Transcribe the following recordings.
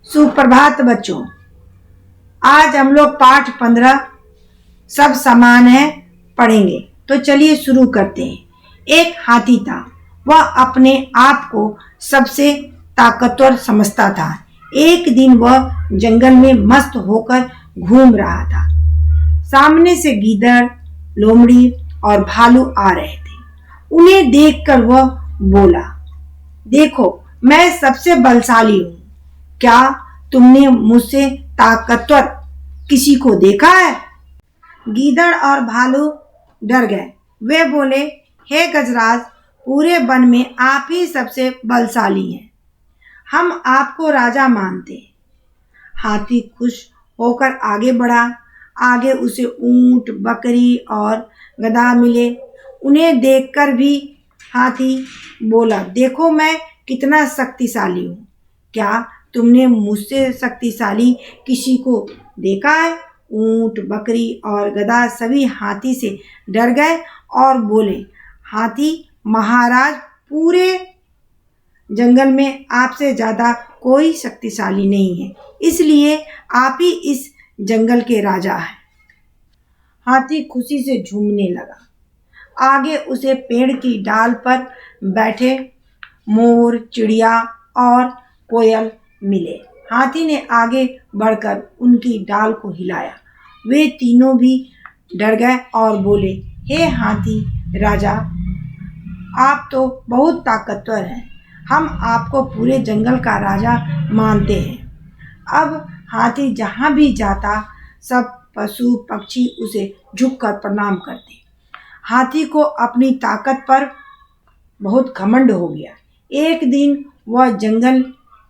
सुप्रभात बच्चों। आज हम लोग पाठ 15 सब समान है पढ़ेंगे। तो चलिए शुरू करते हैं। एक हाथी था। वह अपने आप को सबसे ताकतवर समझता था। एक दिन वह जंगल में मस्त होकर घूम रहा था। सामने से गीदड़, लोमड़ी और भालू आ रहे थे। उन्हें देखकर वह बोला, देखो, मैं सबसे बलशाली हूँ। क्या तुमने मुझसे ताकतवर किसी को देखा है? गीदड़ और भालू डर गए। वे बोले, हे गजराज, पूरे वन में आप ही सबसे बलशाली हैं। हम आपको राजा मानते हैं। हाथी खुश होकर आगे बढ़ा। आगे उसे ऊंट, बकरी और गधा मिले। उन्हें देखकर भी हाथी बोला, देखो, मैं कितना शक्तिशाली हूँ। क्या तुमने मुझसे शक्तिशाली किसी को देखा है? ऊंट, बकरी और गधा सभी हाथी से डर गए और बोले, हाथी महाराज, पूरे जंगल में आपसे ज्यादा कोई शक्तिशाली नहीं है, इसलिए आप ही इस जंगल के राजा हैं। हाथी खुशी से झूमने लगा। आगे उसे पेड़ की डाल पर बैठे मोर, चिड़िया और कोयल मिले। हाथी ने आगे बढ़कर उनकी डाल को हिलाया। वे तीनों भी डर गए और बोले, हे हाथी राजा, आप तो बहुत ताकतवर हैं। हम आपको पूरे जंगल का राजा मानते हैं। अब हाथी जहाँ भी जाता, सब पशु पक्षी उसे झुककर प्रणाम करते। हाथी को अपनी ताकत पर बहुत घमंड हो गया। एक दिन वह जंगल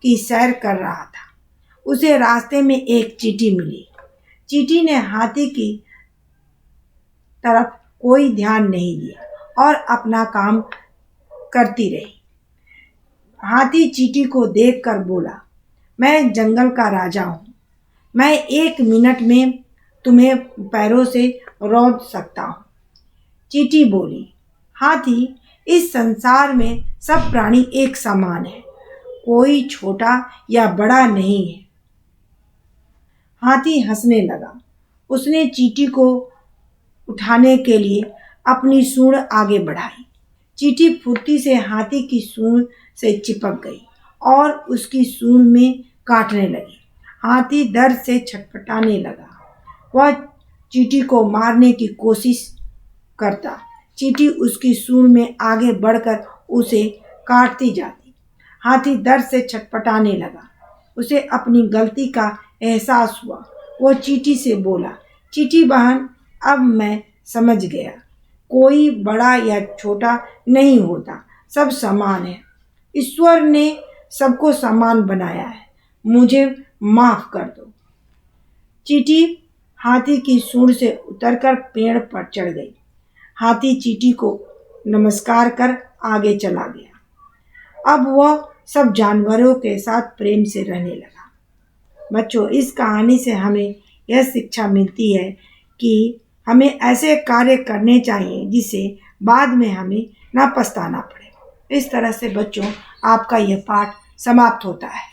की सैर कर रहा था। उसे रास्ते में एक चींटी मिली। चींटी ने हाथी की तरफ कोई ध्यान नहीं दिया और अपना काम करती रही। हाथी चींटी को देखकर बोला, मैं जंगल का राजा हूँ। मैं 1 मिनट में तुम्हें पैरों से रौंद सकता हूँ। चींटी बोली, हाथी, इस संसार में सब प्राणी एक समान है। कोई छोटा या बड़ा नहीं है। हाथी हंसने लगा। उसने चींटी को उठाने के लिए अपनी सूंड आगे बढ़ाई। चींटी फुर्ती से हाथी की सूंड से चिपक गई और उसकी सूंड में काटने लगी। हाथी दर्द से छटपटाने लगा। वह चींटी को मारने की कोशिश करता। चींटी उसकी सूंड में आगे बढ़कर उसे काटती जाती। हाथी दर्द से छटपटाने लगा। उसे अपनी गलती का एहसास हुआ। वो चींटी से बोला, चींटी बहन, अब मैं समझ गया। कोई बड़ा या छोटा नहीं होता, सब समान है। ईश्वर ने सबको समान बनाया है। मुझे माफ कर दो। चींटी हाथी की सूंड से उतरकर पेड़ पर चढ़ गई। हाथी चींटी को नमस्कार कर आगे चला गया। अब वह सब जानवरों के साथ प्रेम से रहने लगा। बच्चों, इस कहानी से हमें यह शिक्षा मिलती है कि हमें ऐसे कार्य करने चाहिए जिससे बाद में हमें ना पछताना पड़े। इस तरह से बच्चों, आपका यह पाठ समाप्त होता है।